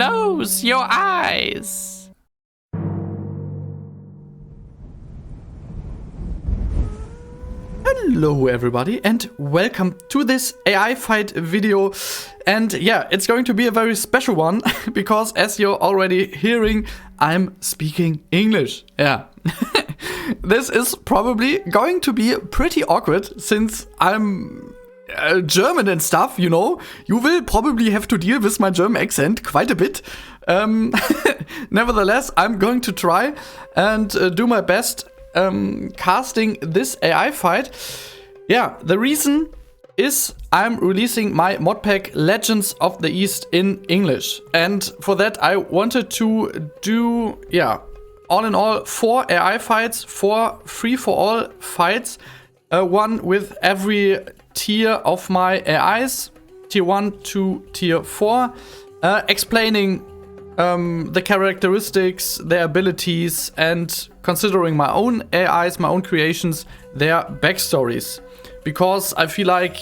Close your eyes. Hello everybody and welcome to this AI fight video. And yeah, it's going to be a very special one because as you're already hearing, I'm speaking English. Yeah. This is probably going to be pretty awkward since I'm German and stuff, you know. You will probably have to deal with my German accent quite a bit. Nevertheless, I'm going to try and do my best casting this AI fight. Yeah, the reason is I'm releasing my modpack Legends of the East in English. And for that I wanted to do, all in all 4 AI fights, 4 free-for-all fights. One with every tier of my AIs, tier 1 to tier 4, explaining the characteristics, their abilities, and considering my own AIs, my own creations, their backstories. Because I feel like,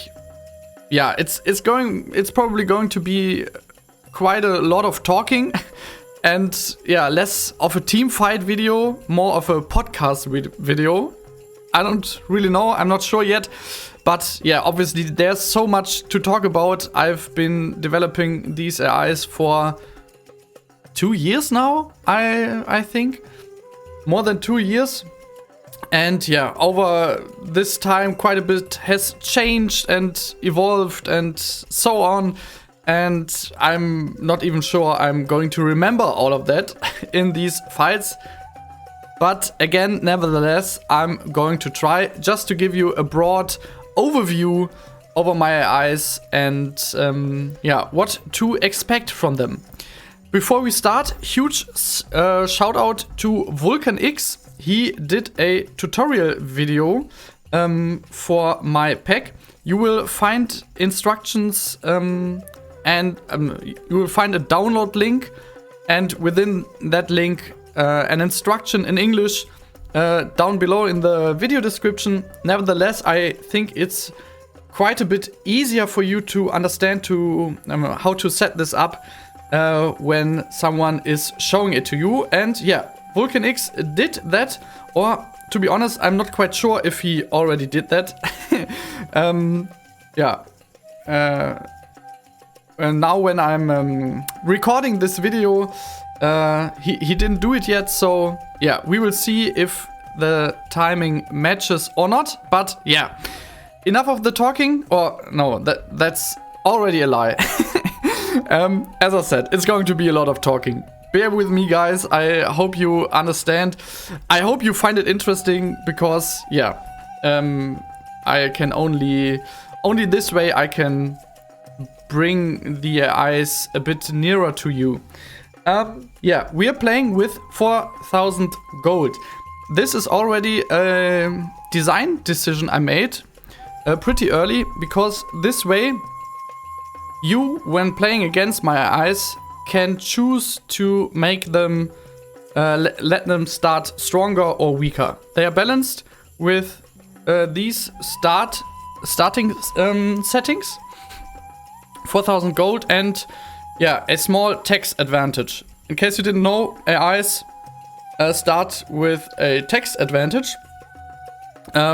it's probably going to be quite a lot of talking, and less of a team fight video, more of a podcast video. I don't really know, I'm not sure yet. But yeah, obviously there's so much to talk about. I've been developing these AIs for 2 years now, I think. More than 2 years. And yeah, over this time quite a bit has changed and evolved and so on. And I'm not even sure I'm going to remember all of that in these fights. But again, nevertheless, I'm going to try just to give you a broad overview over my AIs and what to expect from them. Before we start, huge shout out to Vulcan X. He did a tutorial video for my pack. You will find instructions and you will find a download link, and within that link an instruction in English down below in the video description. Nevertheless, I think it's quite a bit easier for you to understand how to set this up when someone is showing it to you. And yeah, Vulcan X did that, or to be honest, I'm not quite sure if he already did that. And now when I'm recording this video, he didn't do it yet, so yeah, we will see if the timing matches or not. But yeah, enough of the talking, or no, that's already a lie. As I said, it's going to be a lot of talking. Bear with me, guys. I hope you understand. I hope you find it interesting because I can only this way I can bring the eyes a bit nearer to you. We are playing with 4,000 gold. This is already a design decision I made pretty early, because this way you, when playing against my eyes, can choose to make them let them start stronger or weaker. They are balanced with these starting settings. 4,000 gold and a small tax advantage. In case you didn't know, AIs start with a tax advantage.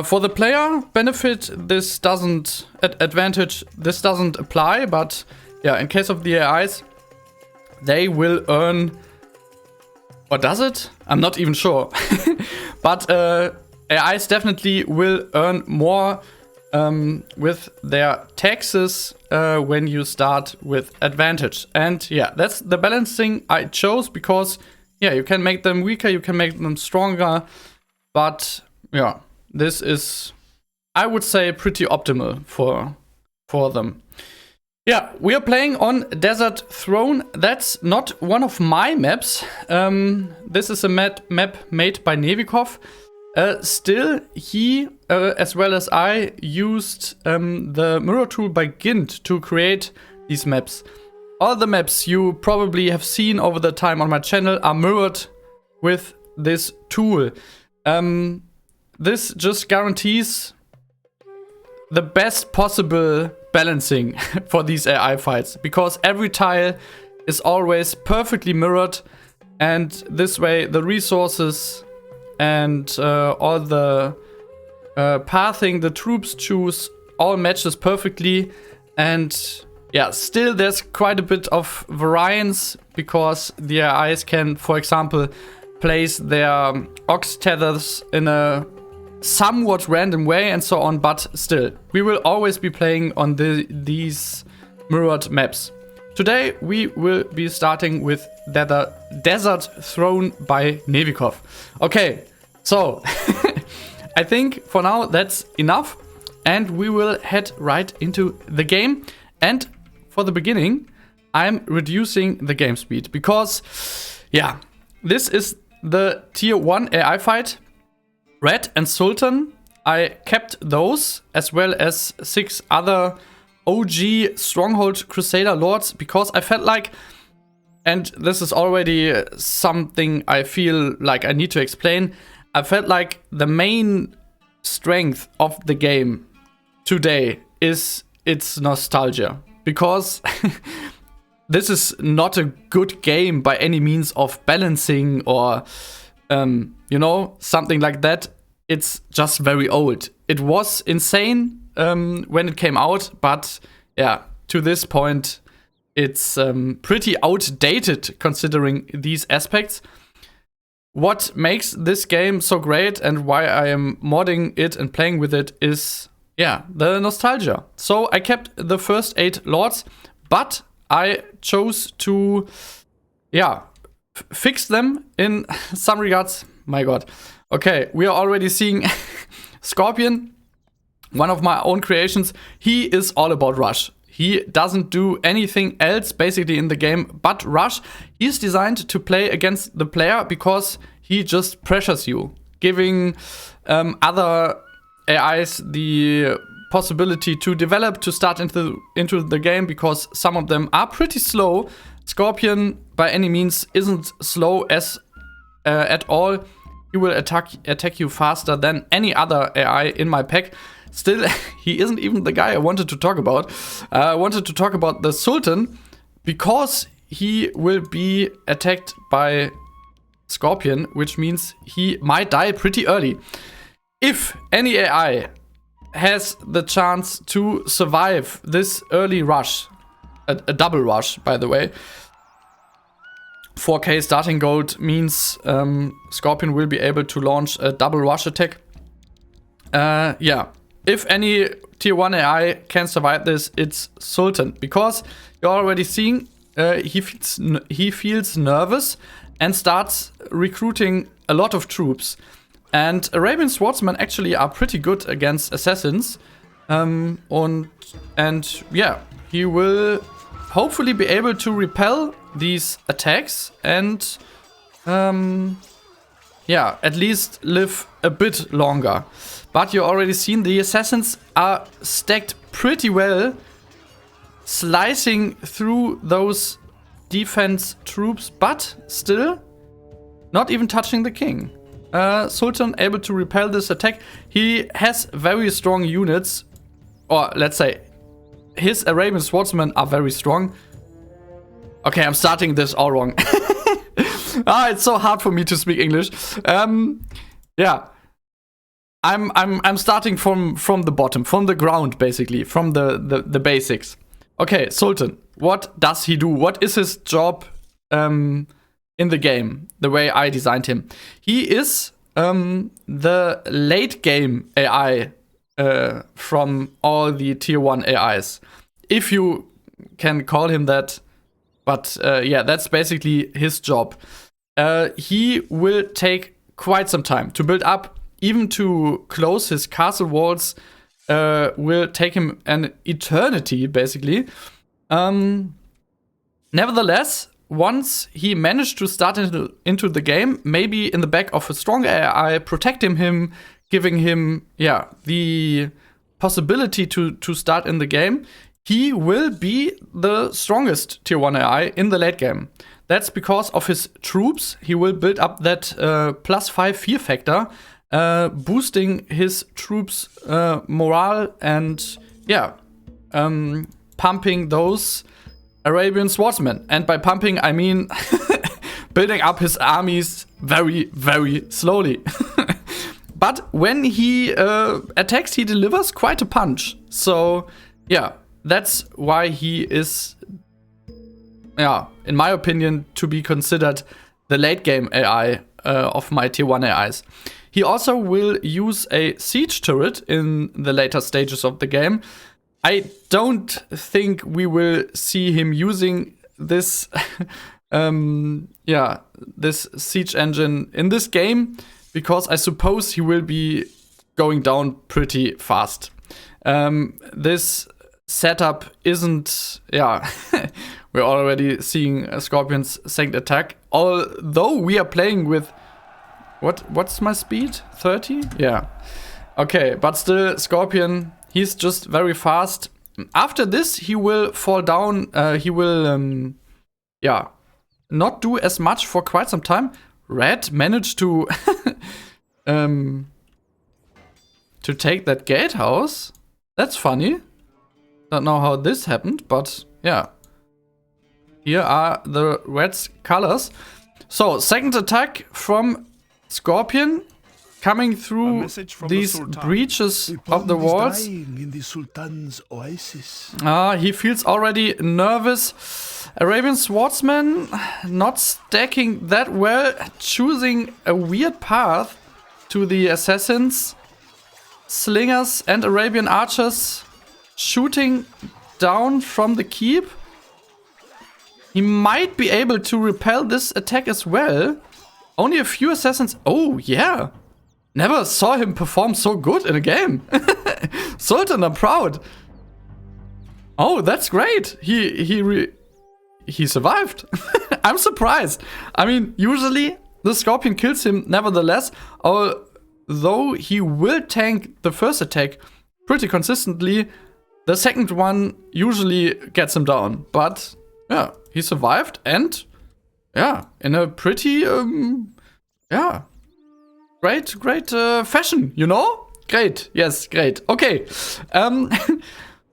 For the player benefit, this doesn't apply, but in case of the AIs, they will earn, or does it? I'm not even sure. But AIs definitely will earn more with their taxes when you start with advantage. And that's the balancing I chose, because you can make them weaker, you can make them stronger, but this is, I would say, pretty optimal for them. We are playing on Desert Throne. That's not one of my maps. This is a map made by Nevikov. Still, he, as well as I, used the mirror tool by Gint to create these maps. All the maps you probably have seen over the time on my channel are mirrored with this tool. This just guarantees the best possible balancing for these AI fights, because every tile is always perfectly mirrored, and this way the resources and all the pathing the troops choose all matches perfectly. And yeah, still there's quite a bit of variance, because the AIs can, for example, place their ox tethers in a somewhat random way and so on, but still, we will always be playing on these mirrored maps. Today we will be starting with Desert Throne by Nevikov. Okay, so I think for now that's enough, and we will head right into the game. And for the beginning, I'm reducing the game speed, because yeah, this is the tier 1 AI fight. Red and Sultan, I kept those, as well as 6 other OG Stronghold Crusader Lords, because I felt like, and this is already something I feel like I need to explain, I felt like the main strength of the game today is its nostalgia. Because this is not a good game by any means of balancing or, you know, something like that. It's just very old. It was insane when it came out, but yeah, to this point, it's pretty outdated considering these aspects. What makes this game so great and why I am modding it and playing with it is, yeah, the nostalgia. So I kept the first 8 lords, but I chose to, yeah, fix them in some regards. My god. Okay, we are already seeing Scorpion, one of my own creations. He is all about rush. He doesn't do anything else basically in the game but rush. He's designed to play against the player because he just pressures you, giving other AIs the possibility to develop, to start into the game, because some of them are pretty slow. Scorpion by any means isn't slow as at all. He will attack you faster than any other AI in my pack. Still, he isn't even the guy I wanted to talk about. I wanted to talk about the Sultan, because he will be attacked by Scorpion, which means he might die pretty early. If any AI has the chance to survive this early rush, a double rush, by the way, 4k starting gold means Scorpion will be able to launch a double rush attack. Yeah, if any tier 1 AI can survive this, it's Sultan, because you're already seeing he feels nervous and starts recruiting a lot of troops. And Arabian swordsmen actually are pretty good against assassins. And yeah, he will hopefully be able to repel these attacks and yeah, at least live a bit longer. But you already seen the assassins are stacked pretty well, slicing through those defense troops, but still not even touching the king. Sultan able to repel this attack. He has very strong units, or let's say his Arabian swordsmen are very strong. Okay, I'm starting this all wrong. It's so hard for me to speak English. Yeah, I'm starting from the bottom, from the ground, basically, from the basics. Okay, Sultan, what does he do? What is his job in the game, the way I designed him? He is the late game AI from all the tier 1 AIs, if you can call him that. But yeah, that's basically his job. He will take quite some time to build up. Even to close his castle walls will take him an eternity, basically. Nevertheless, once he managed to start into the game, maybe in the back of a strong AI, protecting him, giving him, yeah, the possibility to start in the game, he will be the strongest tier 1 AI in the late game. That's because of his troops. He will build up that +5 fear factor, boosting his troops' morale and, yeah, pumping those Arabian swordsmen. And by pumping, I mean building up his armies very, very slowly. But when he attacks, he delivers quite a punch. So, yeah, that's why he is, in my opinion, to be considered the late game AI of my tier 1 AIs. He also will use a siege turret in the later stages of the game. I don't think we will see him using this this siege engine in this game, because I suppose he will be going down pretty fast. This setup isn't, we're already seeing Scorpion's second attack, although we are playing with, what's my speed? 30? Yeah. Okay, but still, Scorpion, he's just very fast. After this, he will fall down, he will, not do as much for quite some time. Red managed to to take that gatehouse. That's funny. Don't know how this happened, but yeah. Here are the red's colors. So, second attack from Scorpion, coming through these breaches of the walls. In the Sultan's oasis. He feels already nervous. Arabian swordsman not stacking that well, choosing a weird path to the assassins. Slingers and Arabian archers shooting down from the keep. He might be able to repel this attack as well. Only a few assassins. Oh, yeah. Never saw him perform so good in a game. Sultan, I'm proud. Oh, that's great. He survived. I'm surprised. I mean, usually the Scorpion kills him nevertheless, although he will tank the first attack pretty consistently. The second one usually gets him down. But yeah, he survived, and in a pretty great fashion, you know? Great. Yes, great. Okay.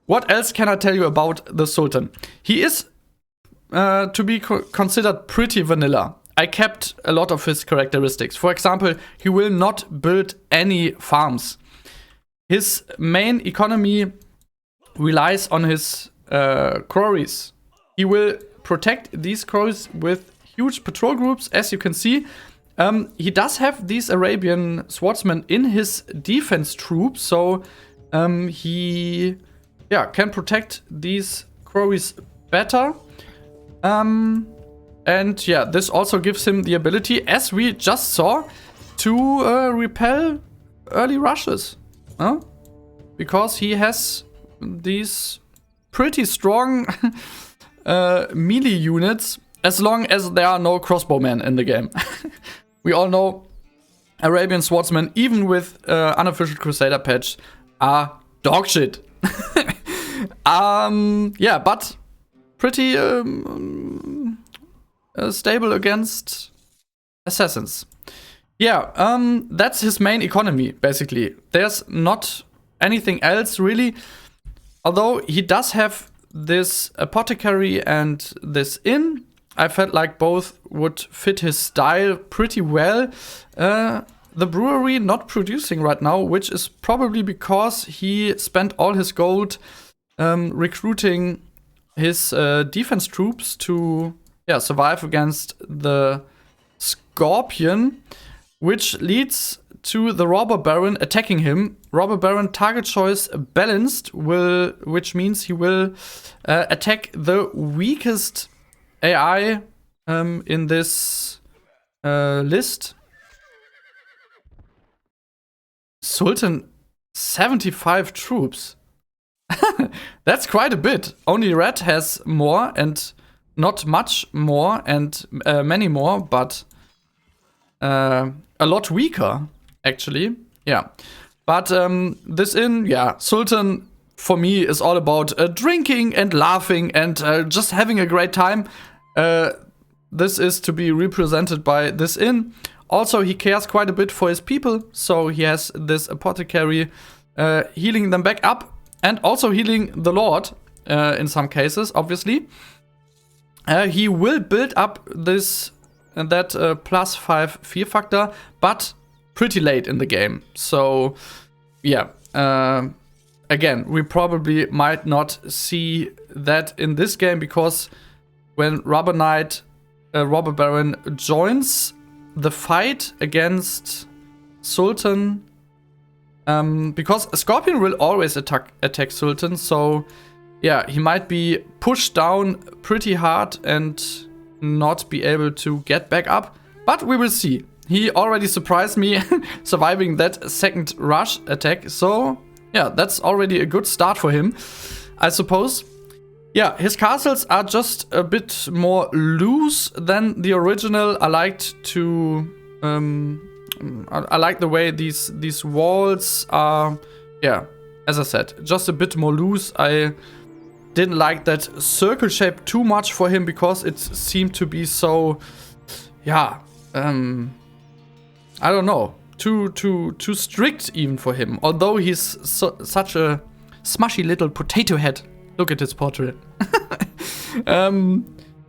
What else can I tell you about the Sultan? He is to be considered pretty vanilla. I kept a lot of his characteristics. For example, he will not build any farms. His main economy relies on his quarries. He will protect these quarries with huge patrol groups, as you can see. He does have these Arabian swordsmen in his defense troops, so he can protect these quarries better. And yeah, this also gives him the ability, as we just saw, to repel early rushes. Because he has these pretty strong melee units, as long as there are no crossbowmen in the game. We all know Arabian swordsmen, even with unofficial Crusader patch, are dog shit. But pretty stable against assassins. That's his main economy, basically. There's not anything else, really. Although he does have this apothecary and this inn. I felt like both would fit his style pretty well. The brewery not producing right now, which is probably because he spent all his gold recruiting his defense troops to survive against the Scorpion, which leads to the Robber Baron attacking him. Robber Baron target choice balanced, which means he will attack the weakest AI in this list. Sultan, 75 troops. That's quite a bit. Only Red has more, and not much more, and many more, but a lot weaker, actually. Yeah. But this inn, Sultan, for me, is all about drinking and laughing and just having a great time. This is to be represented by this inn. Also, he cares quite a bit for his people, so he has this apothecary healing them back up, and also healing the Lord in some cases, obviously. He will build up this that +5 fear factor, but pretty late in the game. So yeah, again, we probably might not see that in this game, because when Robber Baron joins the fight against Sultan, because Scorpion will always attack Sultan, so yeah, he might be pushed down pretty hard and not be able to get back up, but we will see. He already surprised me surviving that second rush attack, so yeah, that's already a good start for him, I suppose. Yeah, his castles are just a bit more loose than the original. I liked to I like the way these walls are, yeah, as I said, just a bit more loose. I didn't like that circle shape too much for him, because it seemed to be so, yeah, I don't know, too strict even for him. Although he's such a smushy little potato head. Look at his portrait.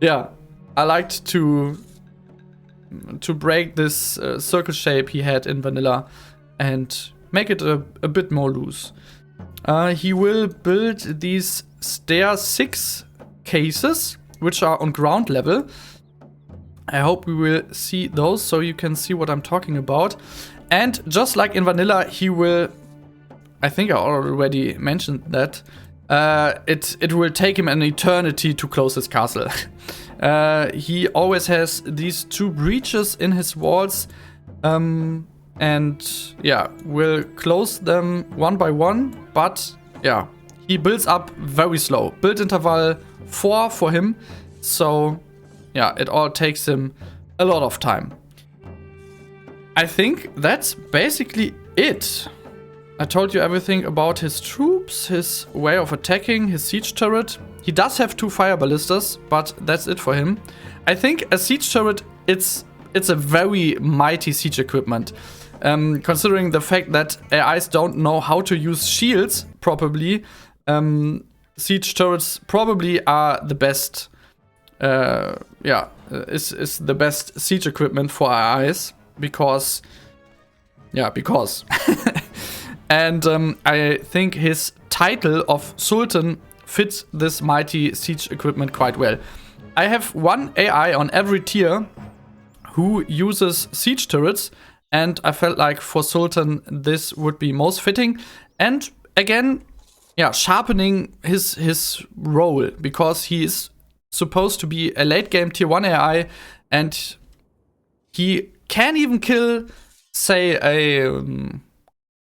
Yeah, I liked to break this circle shape he had in vanilla and make it a bit more loose. He will build these stair 6 cases, which are on ground level. I hope we will see those so you can see what I'm talking about. And just like in vanilla, he will, I think I already mentioned that, it will take him an eternity to close his castle. He always has these 2 breaches in his walls, and yeah, will close them one by one, but yeah, he builds up very slow. Build interval 4 for him, so yeah, it all takes him a lot of time. I think that's basically it. I told you everything about his troops, his way of attacking, his siege turret. He does have 2 fire ballistas, but that's it for him. I think a siege turret, it's a very mighty siege equipment. Considering the fact that AIs don't know how to use shields properly, siege turrets probably are the best. Is the best siege equipment for AIs, because. And I think his title of Sultan fits this mighty siege equipment quite well. I have 1 AI on every tier who uses siege turrets, and I felt like for Sultan this would be most fitting. And again, yeah, sharpening his role, because he is supposed to be a late game tier 1 AI, and he can even kill, say, a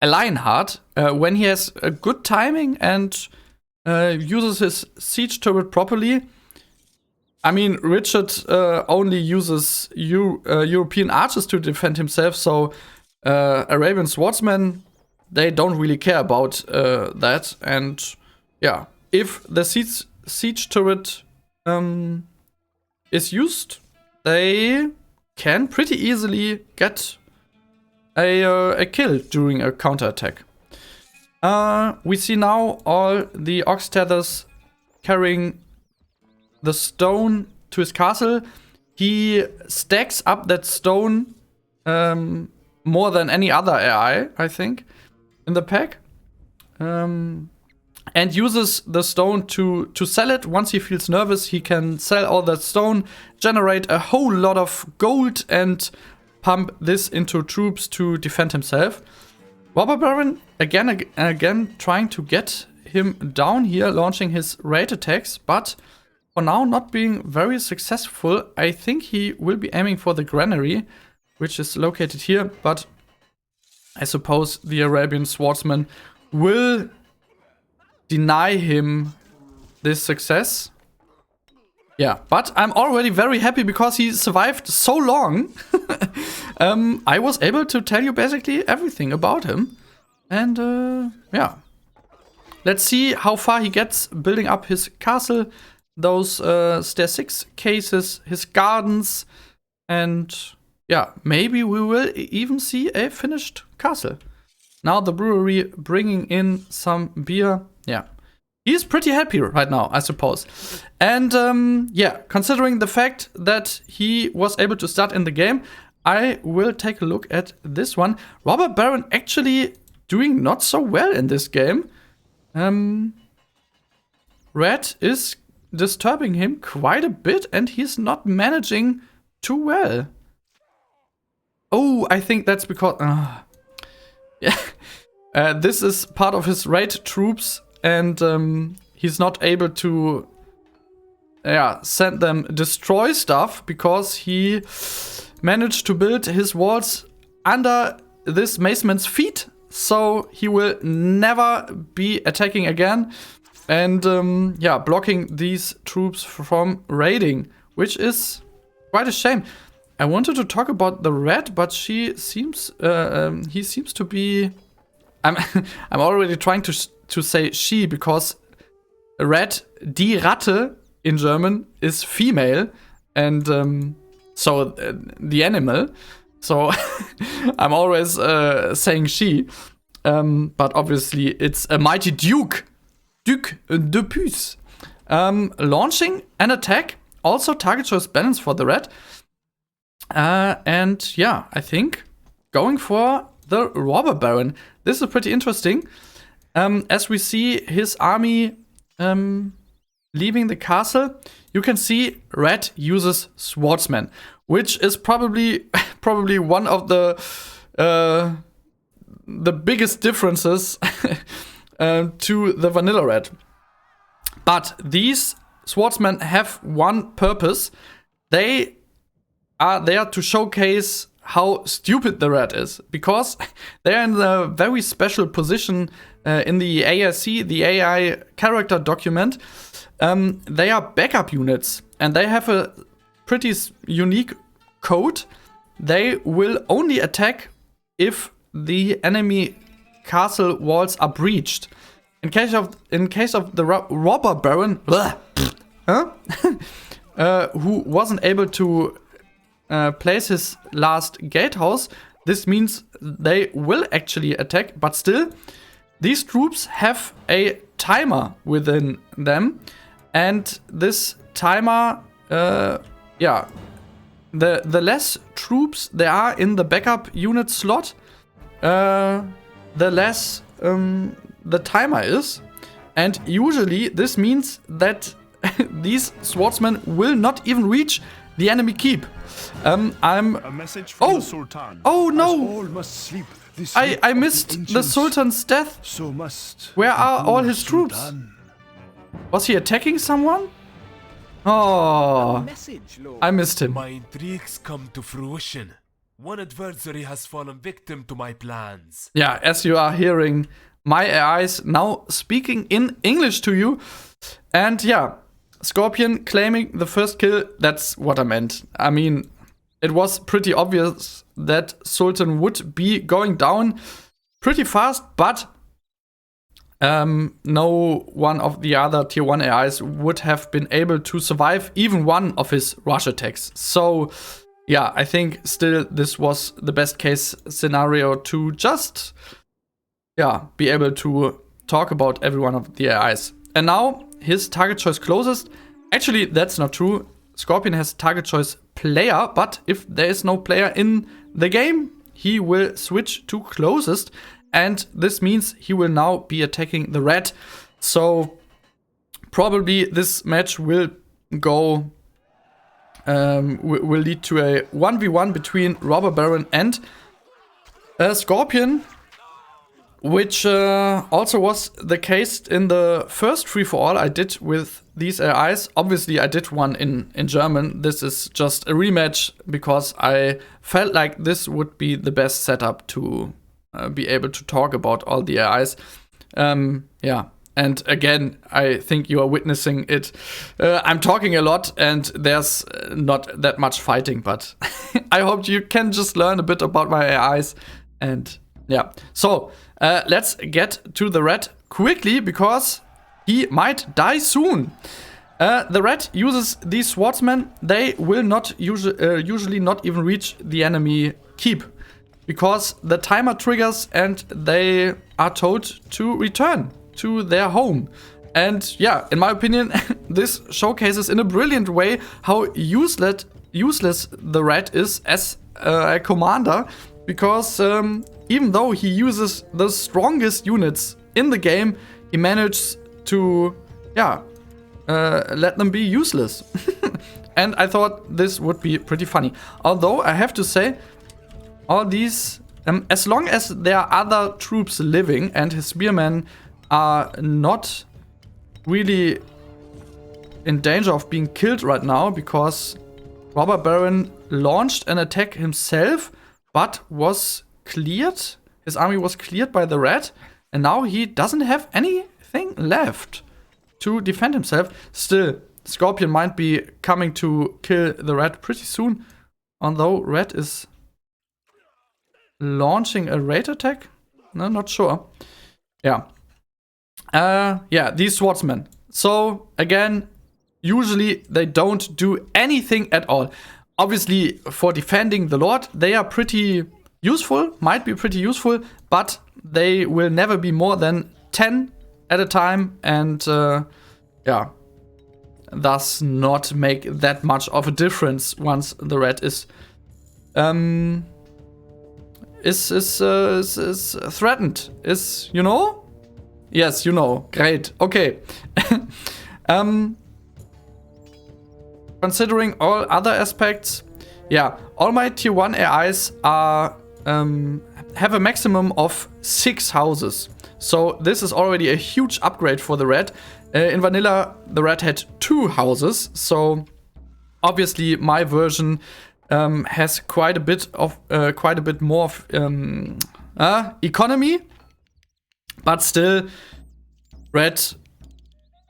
Lionheart when he has a good timing and uses his siege turret properly. I mean, Richard only uses European archers to defend himself, so Arabian swordsmen, they don't really care about that. And yeah, if the siege turret is used, they can pretty easily get a kill during a counterattack. We see now all the ox tethers carrying the stone to his castle. He stacks up that stone more than any other AI, I think, in the pack. And uses the stone to sell it. Once he feels nervous, he can sell all that stone, generate a whole lot of gold, and pump this into troops to defend himself. Robber Baron, again trying to get him down here, launching his raid attacks, but for now not being very successful. I think he will be aiming for the granary, which is located here, but I suppose the Arabian swordsman will deny him this success. Yeah, but I'm already very happy because he survived so long. I was able to tell you basically everything about him. And yeah. Let's see how far he gets building up his castle, those stair 6 cases, his gardens, and yeah, maybe we will even see a finished castle. Now the brewery bringing in some beer. Yeah, he's pretty happy right now, I suppose. And yeah, considering the fact that he was able to start in the game, I will take a look at this one. Robber Baron actually doing not so well in this game. Red is disturbing him quite a bit, and he's not managing too well. Oh, I think that's because... yeah, this is part of his raid troops, and he's not able to send them destroy stuff because he managed to build his walls under this maceman's feet, so he will never be attacking again and blocking these troops from raiding, which is quite a shame. I wanted to talk about the red, but he seems to be... I'm already trying to say she, because red, die Ratte in German, is female, and the animal. So I'm always saying she, but obviously it's a mighty Duke de Puce. Launching an attack, also target choice balance for the red. And yeah, I think going for the Robber Baron. This is pretty interesting. As we see his army leaving the castle, you can see red uses swordsman, which is probably one of the biggest differences to the vanilla red. But these swordsmen have one purpose. They are there to showcase how stupid the red is, because they're in a very special position in the AIC, the AI character document. They are backup units, and they have a pretty unique code. They will only attack if the enemy castle walls are breached. In case of the Robber Baron, who wasn't able to place his last gatehouse, this means they will actually attack, but still, these troops have a timer within them, and this timer, the less troops there are in the backup unit slot, the less the timer is, and usually this means that these swordsmen will not even reach the enemy keep. A message from the Sultan. Oh no! All must sleep this I missed the Sultan's death. So must Where are all his troops? Sultan. Was he attacking someone? Oh, I missed him. My intrigues come to fruition. One adversary has fallen victim to my plans. Yeah, as you are hearing, my AIs now speaking in English to you. And yeah, Scorpion claiming the first kill, that's what I meant. I mean, it was pretty obvious that Sultan would be going down pretty fast, but no one of the other tier 1 AIs would have been able to survive even one of his rush attacks. So yeah, I think still this was the best case scenario to just be able to talk about every one of the AIs. And now his target choice closest. Actually, that's not true. Scorpion has target choice player, but if there is no player in the game, he will switch to closest. And this means he will now be attacking the red. So probably this match will go, will lead to a 1v1 between Robber Baron and Scorpion, which also was the case in the first free-for-all I did with these AIs. Obviously, I did one in German. This is just a rematch because I felt like this would be the best setup to be able to talk about all the AIs. And again, I think you are witnessing it. I'm talking a lot and there's not that much fighting, but I hope you can just learn a bit about my AIs. And yeah, so let's get to the red quickly because he might die soon. The red uses these swordsmen. They will not usually not even reach the enemy keep because the timer triggers and they are told to return to their home. And yeah, in my opinion, this showcases in a brilliant way how useless the rat is as a commander, because even though he uses the strongest units in the game, he manages to, let them be useless. And I thought this would be pretty funny. Although I have to say, all these, as long as there are other troops living and his spearmen are not really in danger of being killed right now, because Robber Baron launched an attack himself, but was cleared. His army was cleared by the rat, and now he doesn't have anything left to defend himself. Still, Scorpion might be coming to kill the rat pretty soon, although rat is launching a raid attack? No, not sure. Yeah. These swordsmen. So, again, usually they don't do anything at all. Obviously, for defending the Lord, they are pretty useful, might be pretty useful, but they will never be more than 10 at a time, and thus not make that much of a difference once the rat is threatened. Is, you know? Yes, you know. Great. Okay. Considering all other aspects, all my tier 1 AIs are have a maximum of 6 houses. So this is already a huge upgrade for the rat. In vanilla, the rat had 2 houses, so obviously my version has quite a bit more of economy, but still, rat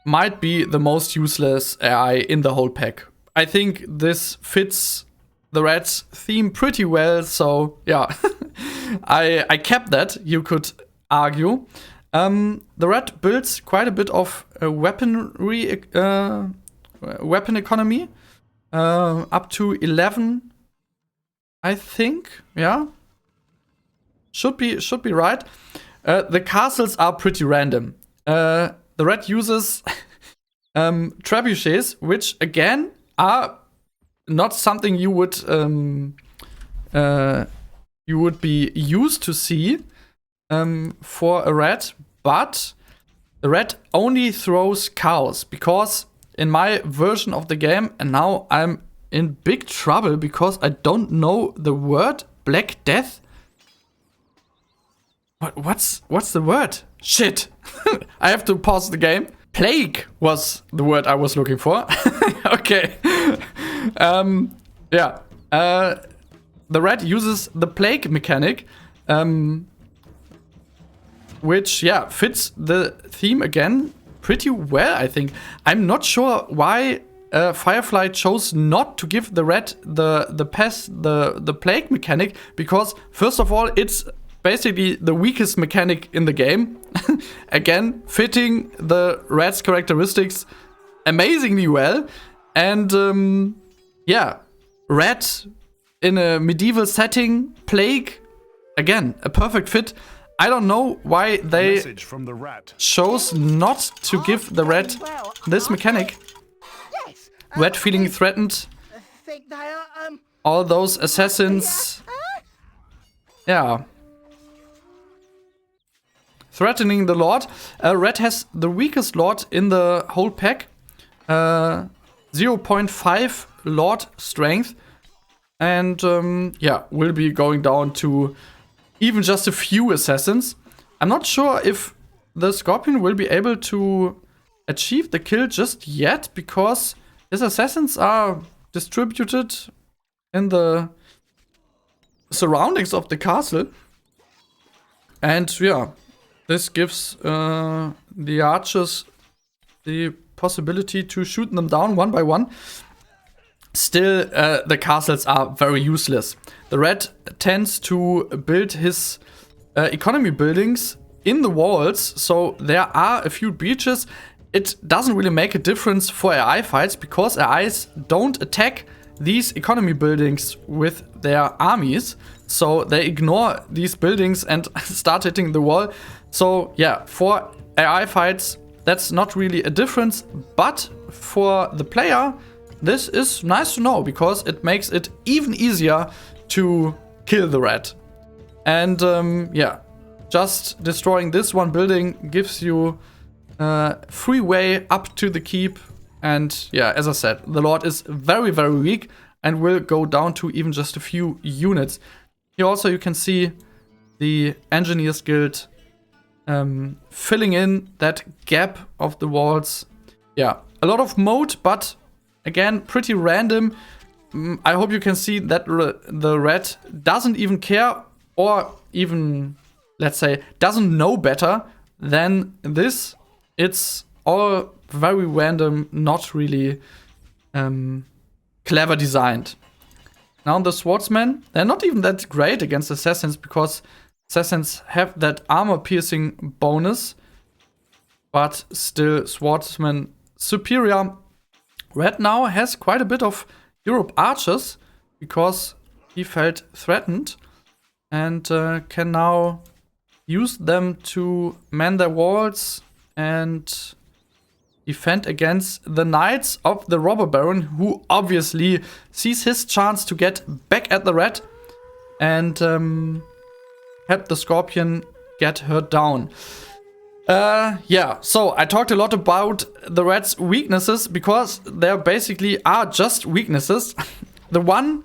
might be the most useless AI in the whole pack. I think this fits the rat's theme pretty well, so yeah, I kept that, you could argue. The rat builds quite a bit of weaponry, weapon economy, up to 11, I think. Yeah, should be right. The castles are pretty random. The rat uses trebuchets, which again are not something you would be used to see for a rat, but the rat only throws cows, because in my version of the game, and now I'm in big trouble because I don't know the word Black Death. What's the word? Shit. I have to pause the game. Plague was the word I was looking for. Okay. The rat uses the plague mechanic, which fits the theme again pretty well, I think. I'm not sure why Firefly chose not to give the rat the plague mechanic, because first of all, it's basically the weakest mechanic in the game. Again, fitting the rat's characteristics amazingly well. And rat in a medieval setting, plague, again, a perfect fit. I don't know why they chose not to give the rat this mechanic. Rat feeling threatened. All those assassins. Yeah. Threatening the Lord. Rat has the weakest Lord in the whole pack. 0.5 Lord strength. And will be going down to even just a few assassins. I'm not sure if the Scorpion will be able to achieve the kill just yet, because his assassins are distributed in the surroundings of the castle. And this gives the archers the possibility to shoot them down one by one. Still, the castles are very useless. The rat tends to build his economy buildings in the walls, so there are a few breaches. It doesn't really make a difference for AI fights, because AIs don't attack these economy buildings with their armies, so they ignore these buildings and start hitting the wall. So for AI fights, that's not really a difference, but for the player, this is nice to know because it makes it even easier to kill the rat. And yeah, just destroying this one building gives you free way up to the keep. And yeah, as I said, the Lord is very, very weak and will go down to even just a few units. Here also you can see the Engineers Guild filling in that gap of the walls. Yeah, a lot of mode, but again, pretty random. I hope you can see that the rat doesn't even care, or even, let's say, doesn't know better than this. It's all very random, not really clever designed. Now the swordsmen, they're not even that great against assassins because assassins have that armor piercing bonus, but still swordsmen superior. Red now has quite a bit of Europe archers because he felt threatened and can now use them to man their walls and defend against the knights of the robber baron, who obviously sees his chance to get back at the rat and help the scorpion get her down. Yeah, so I talked a lot about the rat's weaknesses because there basically are just weaknesses. The one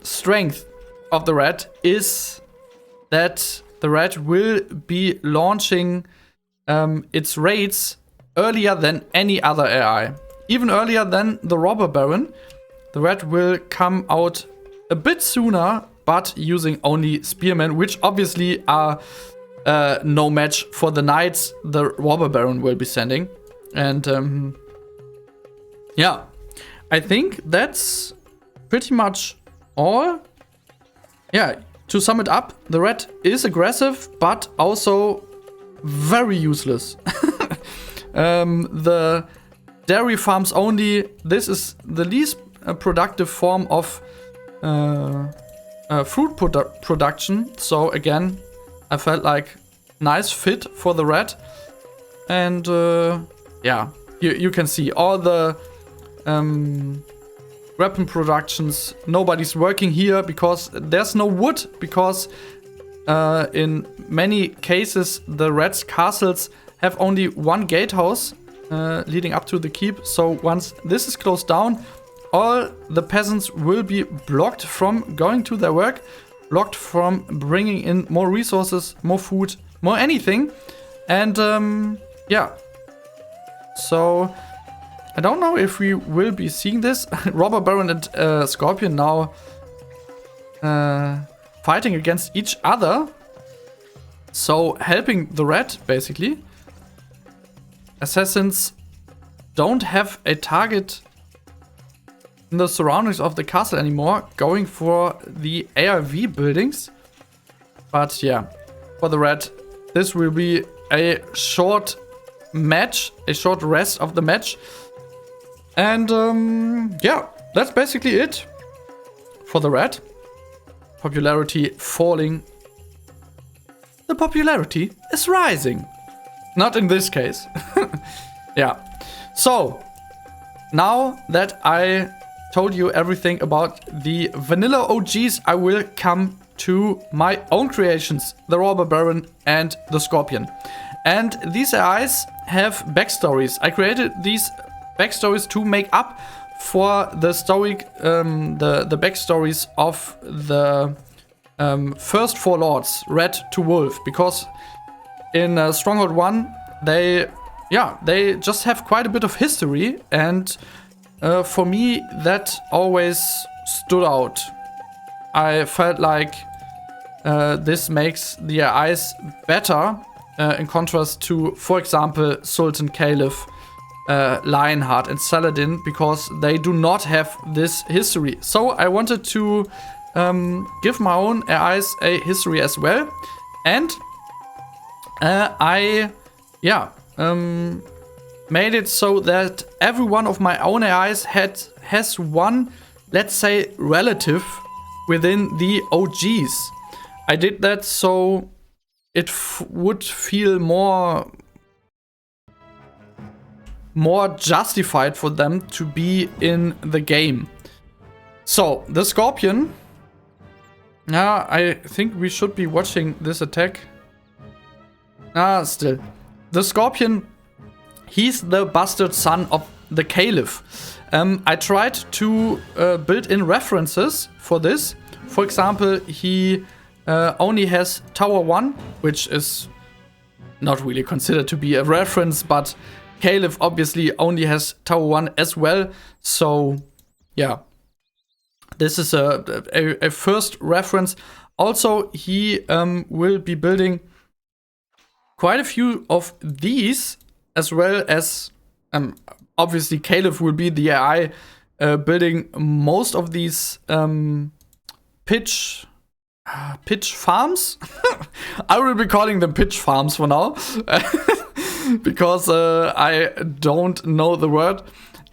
strength of the rat is that the rat will be launching its raids earlier than any other AI. Even earlier than the robber baron. The rat will come out a bit sooner, but using only spearmen, which obviously are no match for the knights the robber baron will be sending. And yeah, I think that's pretty much all. Yeah, to sum it up, the rat is aggressive, but also very useless. The dairy farms only, this is the least productive form of fruit production. So again, I felt like nice fit for the rat. And yeah, you can see all the weapon productions. Nobody's working here because there's no wood, because in many cases the rat's castles have only one gatehouse leading up to the keep. So once this is closed down, all the peasants will be blocked from going to their work, blocked from bringing in more resources, more food, more anything. And yeah, so I don't know if we will be seeing this. Robber Baron and Scorpion now fighting against each other, so helping the rat basically. Assassins don't have a target in the surroundings of the castle anymore, going for the ARV buildings. But yeah, for the rat, this will be a short match, a short rest of the match. And yeah, that's basically it for the rat. Popularity falling. The popularity is rising. Not in this case. Yeah. So, now that I told you everything about the vanilla OGs, I will come to my own creations, the Robber Baron and the Scorpion. And these AIs have backstories. I created these backstories to make up for the story, the backstories of the first four lords, Red to Wolf, because in Stronghold 1 they just have quite a bit of history, and for me that always stood out. I felt like this makes the AIs better in contrast to, for example, Sultan Caliph, Lionheart and Saladin, because they do not have this history. So I wanted to give my own AIs a history as well. And I made it so that every one of my own AIs has one, let's say, relative within the OGs. I did that so it would feel more justified for them to be in the game. So, the Scorpion. Yeah, I think we should be watching this attack. Still. The Scorpion, he's the bastard son of the Caliph. I tried to build in references for this. For example, he only has Tower 1, which is not really considered to be a reference, but Caliph obviously only has Tower 1 as well. So, yeah. This is a first reference. Also, he will be building quite a few of these, as well as obviously Caliph will be the AI building most of these pitch farms. I will be calling them pitch farms for now because I don't know the word.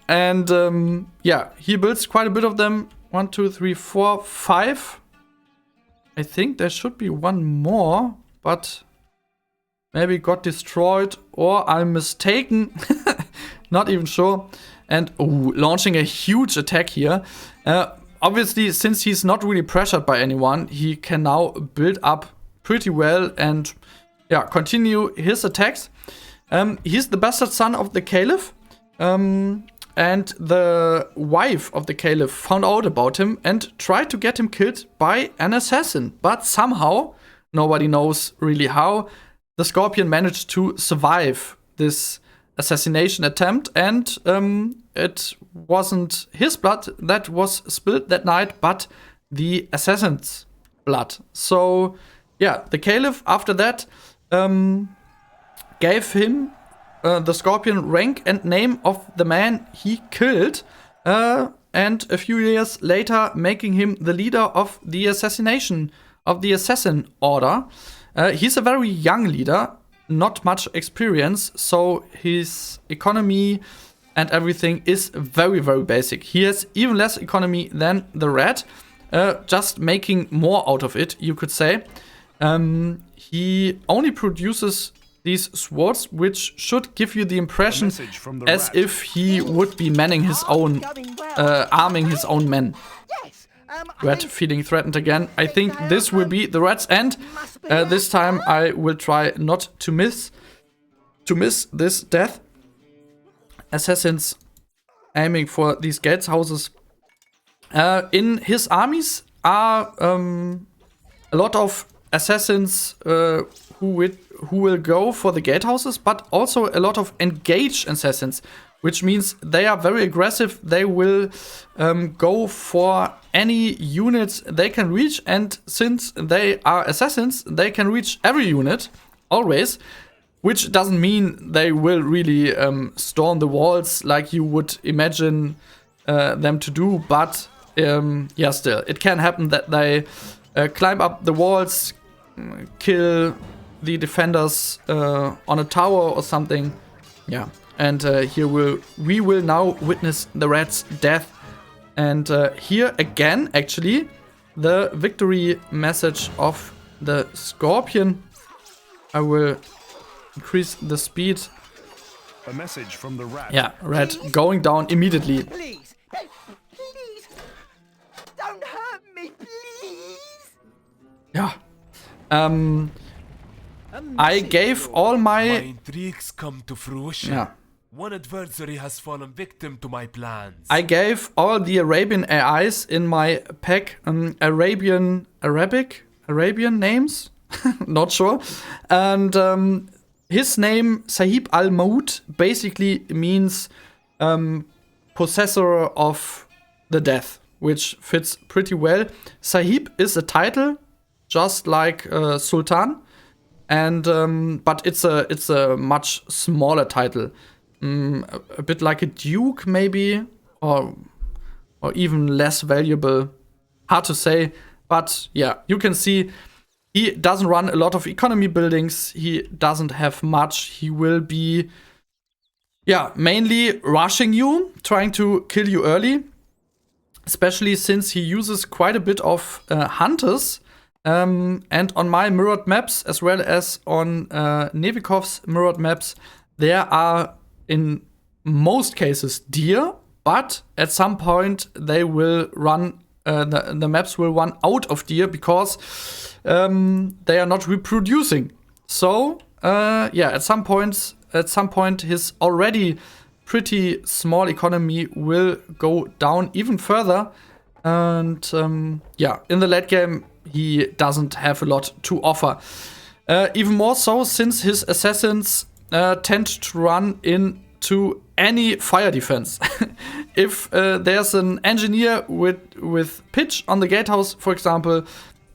And yeah, he builds quite a bit of them. 1, 2, 3, 4, 5. I think there should be one more, but maybe got destroyed or I'm mistaken. Not even sure. And launching a huge attack here. Obviously, since he's not really pressured by anyone, he can now build up pretty well and yeah, continue his attacks. He's the bastard son of the Caliph. And the wife of the Caliph found out about him and tried to get him killed by an assassin. But somehow, nobody knows really how, the Scorpion managed to survive this assassination attempt. And it wasn't his blood that was spilled that night, but the assassin's blood. So, yeah, the Caliph after that gave him the Scorpion rank and name of the man he killed, and a few years later making him the leader of the assassin order. He's a very young leader, not much experience, so his economy and everything is very, very basic. He has even less economy than the Red, just making more out of it, you could say. He only produces these swords, which should give you the impression as if he would be manning his own, arming his own men. Red feeling threatened again. I think this will be the Red's end. This time I will try not to miss this death. Assassins aiming for these gatehouses. In his armies are a lot of assassins who will go for the gatehouses, but also a lot of engaged assassins, which means they are very aggressive. They will go for any units they can reach, and since they are assassins, they can reach every unit, always, which doesn't mean they will really storm the walls like you would imagine them to do, but yeah, still, it can happen that they climb up the walls, kill the defenders on a tower or something. Yeah, and here we will now witness the Red's death. And here again, actually, the victory message of the Scorpion. I will increase the speed. A message from the Rat. Yeah, Red going down immediately. Please, please, don't hurt me, please. Yeah. I gave all My my... intrigues come to fruition. Yeah. One adversary has fallen victim to my plans. I gave all the Arabian AIs in my pack Arabian names? Not sure. And his name, Sahib al-Maut, basically means possessor of the death, which fits pretty well. Sahib is a title, just like Sultan. And but it's a much smaller title, a bit like a duke maybe, or even less valuable. Hard to say, but yeah, you can see he doesn't run a lot of economy buildings. He doesn't have much. He will be, yeah, mainly rushing you, trying to kill you early, especially since he uses quite a bit of hunters. And on my mirrored maps, as well as on Nevikov's mirrored maps, there are in most cases deer, but at some point they will run, the maps will run out of deer because they are not reproducing. So at some point his already pretty small economy will go down even further. And in the late game, he doesn't have a lot to offer. Even more so since his assassins tend to run into any fire defense. If there's an engineer with pitch on the gatehouse, for example,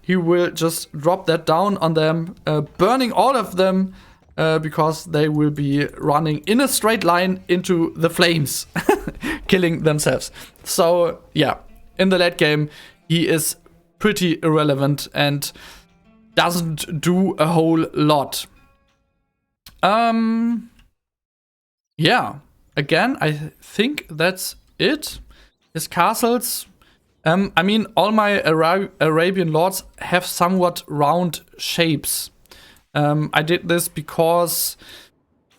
he will just drop that down on them, burning all of them because they will be running in a straight line into the flames, killing themselves. So yeah, in the late game, he is pretty irrelevant and doesn't do a whole lot. Again, I think that's it. His castles. I mean, all my Arabian lords have somewhat round shapes. I did this because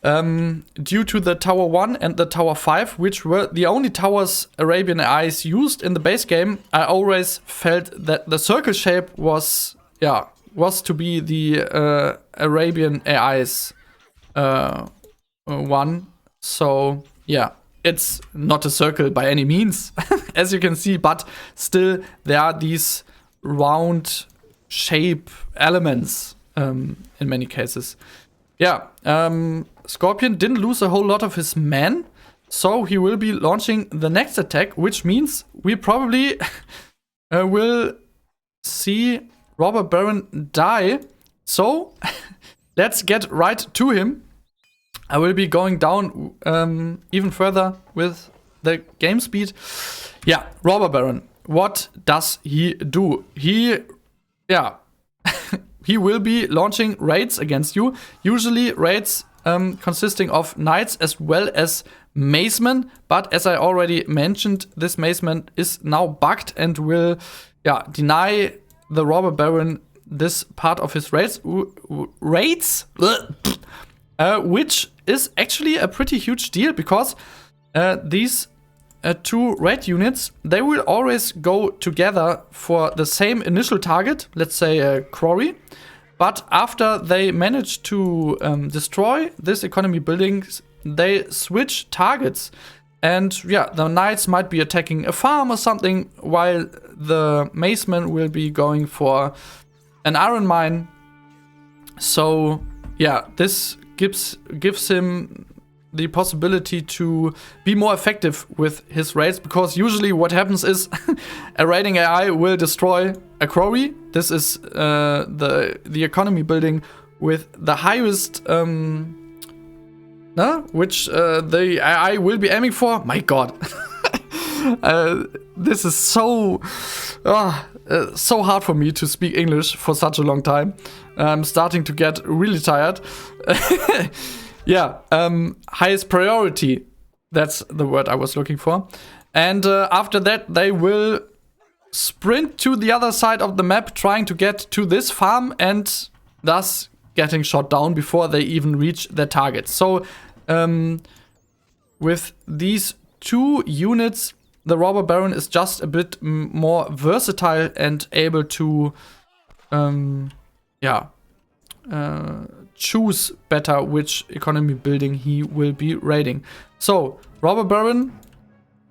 due to the Tower 1 and the Tower 5, which were the only towers Arabian AIs used in the base game, I always felt that the circle shape was to be the Arabian AIs one. So yeah, it's not a circle by any means, as you can see, but still there are these round shape elements in many cases. Yeah, Scorpion didn't lose a whole lot of his men, so he will be launching the next attack, which means we probably will see Robber Baron die. So let's get right to him. I will be going down even further with the game speed. Yeah, Robber Baron. What does he do? He will be launching raids against you. Usually raids consisting of knights as well as macemen. But as I already mentioned, this maceman is now bugged and will deny the Robber Baron this part of his raids. Which is actually a pretty huge deal because these two raid units, they will always go together for the same initial target, let's say a quarry. But after they manage to destroy this economy buildings, they switch targets. And the knights might be attacking a farm or something, while the macemen will be going for an iron mine. So this gives him the possibility to be more effective with his raids, because usually what happens is a raiding AI will destroy a quarry. This is the economy building with the highest which the AI will be aiming for. My god. This is so hard for me to speak English for such a long time. I'm starting to get really tired. Highest priority. That's the word I was looking for. And after that, they will sprint to the other side of the map, trying to get to this farm and thus getting shot down before they even reach their target. So with these two units, the Robber Baron is just a bit more versatile and able to choose better which economy building he will be raiding. So Robber Baron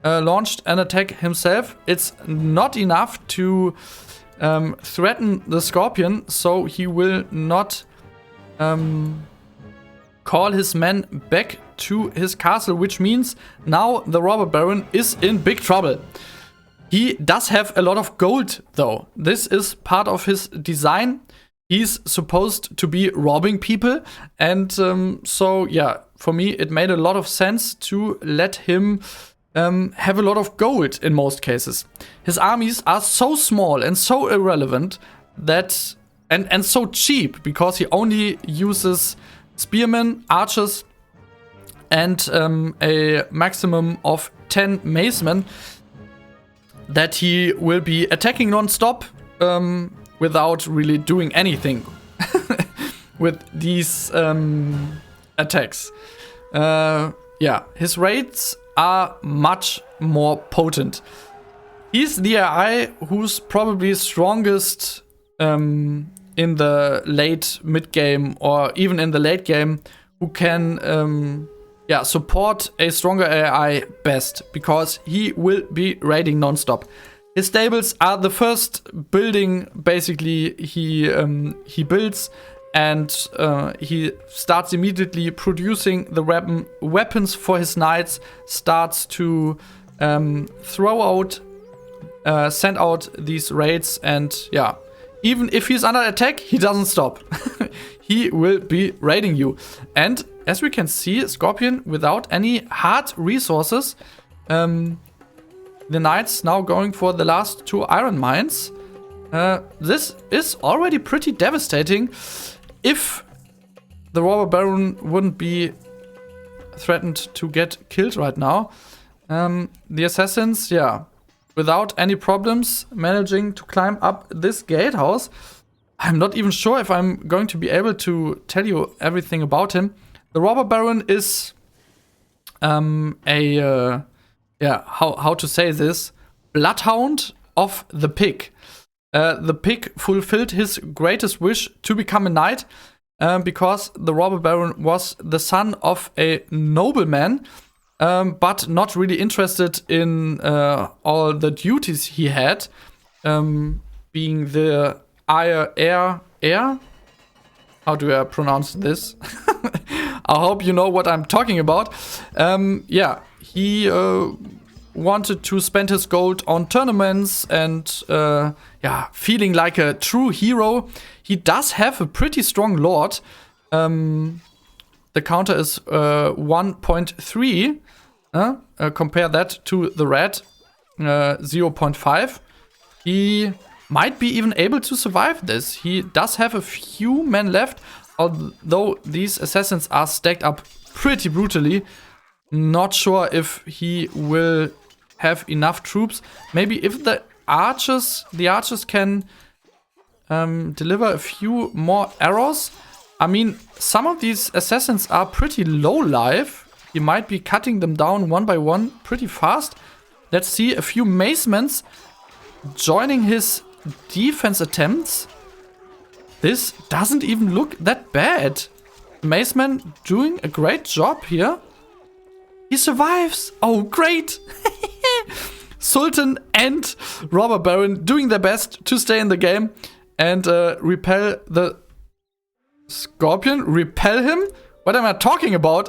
launched an attack himself. It's not enough to threaten the Scorpion, so he will not call his men back to his castle, which means now the Robber Baron is in big trouble. He does have a lot of gold, though. This is part of his design. He's supposed to be robbing people, and for me, it made a lot of sense to let him have a lot of gold in most cases. His armies are so small and so irrelevant that and so cheap, because he only uses spearmen, archers, and a maximum of 10 macemen, that he will be attacking non-stop without really doing anything with these attacks. Yeah, his raids are much more potent. He's the AI who's probably strongest in the late mid game or even in the late game, who can support a stronger AI best, because he will be raiding non-stop. His stables are the first building basically he builds, and he starts immediately producing the weapons for his knights, starts to send out these raids, and yeah, even if he's under attack, he doesn't stop. He will be raiding you. And as we can see, Scorpion without any hard resources, the knights now going for the last 2 iron mines. This is already pretty devastating. If the robber baron wouldn't be threatened to get killed right now, the assassins, yeah, without any problems managing to climb up this gatehouse. I'm not even sure if I'm going to be able to tell you everything about him. The robber baron is how to say this, bloodhound of the pig. The pig fulfilled his greatest wish to become a knight, because the robber baron was the son of a nobleman, but not really interested in all the duties he had, being the heir. How do I pronounce this? I hope you know what I'm talking about. He wanted to spend his gold on tournaments and feeling like a true hero. He does have a pretty strong lord. The counter is 1.3. Compare that to the red, 0.5. He might be even able to survive this. He does have a few men left, although these assassins are stacked up pretty brutally. Not sure if he will have enough troops. Maybe if the archers can deliver a few more arrows. I mean, some of these assassins are pretty low life. He might be cutting them down one by one pretty fast. Let's see a few macemans joining his defense attempts. This doesn't even look that bad. Maceman doing a great job here. He survives. Oh, great. Sultan and robber baron doing their best to stay in the game and repel the Scorpion. Repel him? What am I talking about?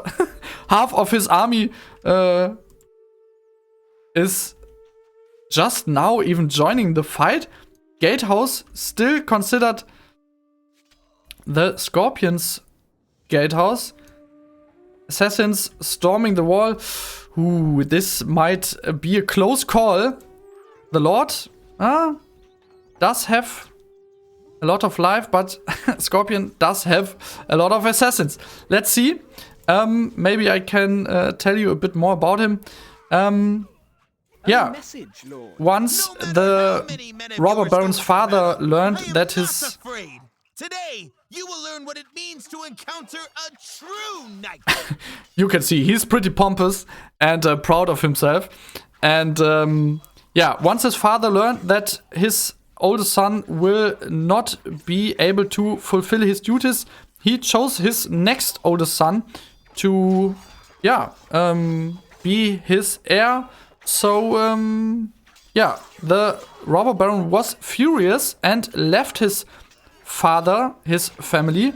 Half of his army is just now even joining the fight. Gatehouse still considered the Scorpion's gatehouse. Assassins storming the wall. Ooh, this might be a close call. The Lord does have a lot of life, but Scorpion does have a lot of assassins. Let's see. Maybe I can tell you a bit more about him. Once the robber baron's father learned that his... Today, you will learn what it means to encounter a true knight. You can see he's pretty pompous and proud of himself. And once his father learned that his oldest son will not be able to fulfill his duties, he chose his next oldest son to be his heir. So the robber baron was furious and left his father, his family,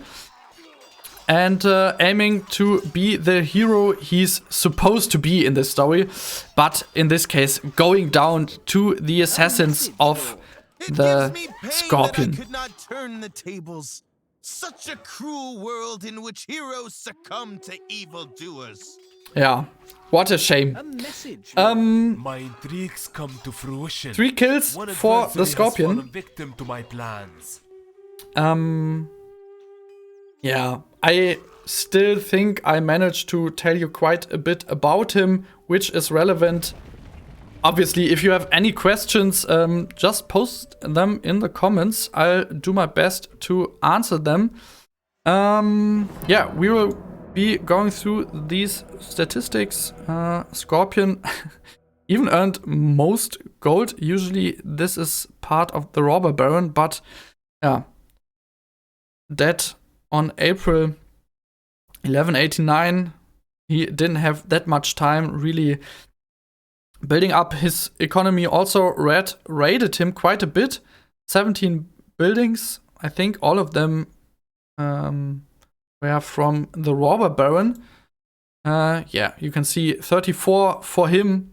and aiming to be the hero he's supposed to be in this story, but in this case going down to the assassins of the Scorpion. I could not turn the tables. Such a cruel world in which heroes succumb to evildoers. Yeah, what a shame. My intrigues come to fruition. 3 kills for the Scorpion. Has fallen victim to my plans. I still think I managed to tell you quite a bit about him, which is relevant obviously, if you have any questions, just post them in the comments. I'll do my best to answer them. Yeah, we will be going through these statistics. Scorpion even earned most gold. Usually this is part of the robber baron, but yeah, that on April 1189, he didn't have that much time really building up his economy. Also, Red raided him quite a bit. 17 buildings. I think all of them were from the robber baron. Yeah, you can see 34 for him.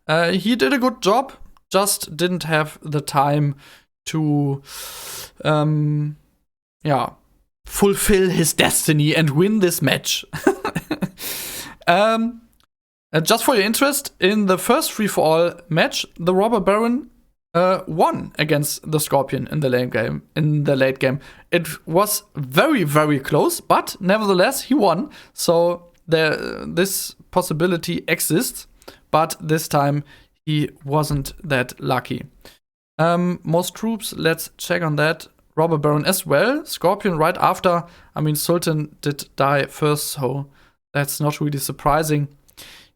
He did a good job, just didn't have the time to fulfill his destiny and win this match. Just for your interest, in the first free-for-all match, the robber baron won against the Scorpion in the late game. It was very, very close, but nevertheless he won. So this possibility exists, but this time he wasn't that lucky. Most troops, let's check on that. Robber baron as well. Scorpion right after. I mean, Sultan did die first, so that's not really surprising.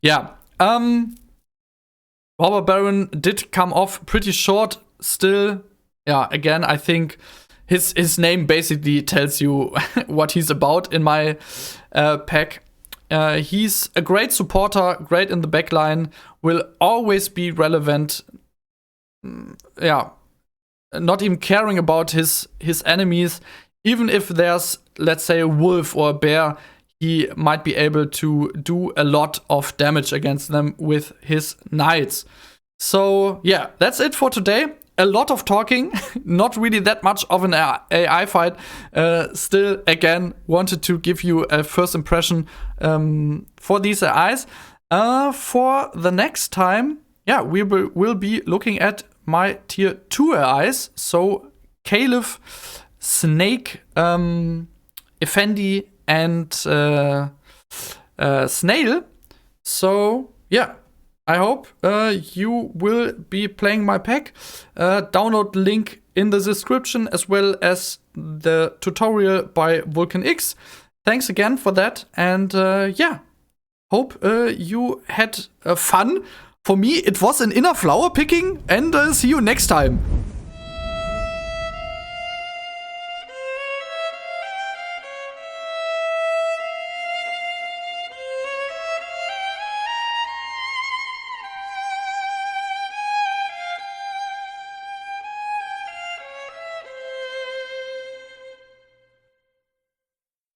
Yeah. Robber baron did come off pretty short still. Yeah, again, I think his name basically tells you what he's about in my pack. He's a great supporter, great in the backline, will always be relevant. Yeah, not even caring about his enemies. Even if there's, let's say, a wolf or a bear, he might be able to do a lot of damage against them with his knights. So yeah, that's it for today. A lot of talking, not really that much of an AI fight. Still, again, wanted to give you a first impression for these AIs. For the next time, yeah, we will be looking at my tier 2 AIs. So Caliph, Snake, Effendi, and Snail. So yeah, I hope you will be playing my pack. Download link in the description, as well as the tutorial by Vulcan X. Thanks again for that, and yeah, hope you had fun. For me, it was an inner flower picking, and see you next time.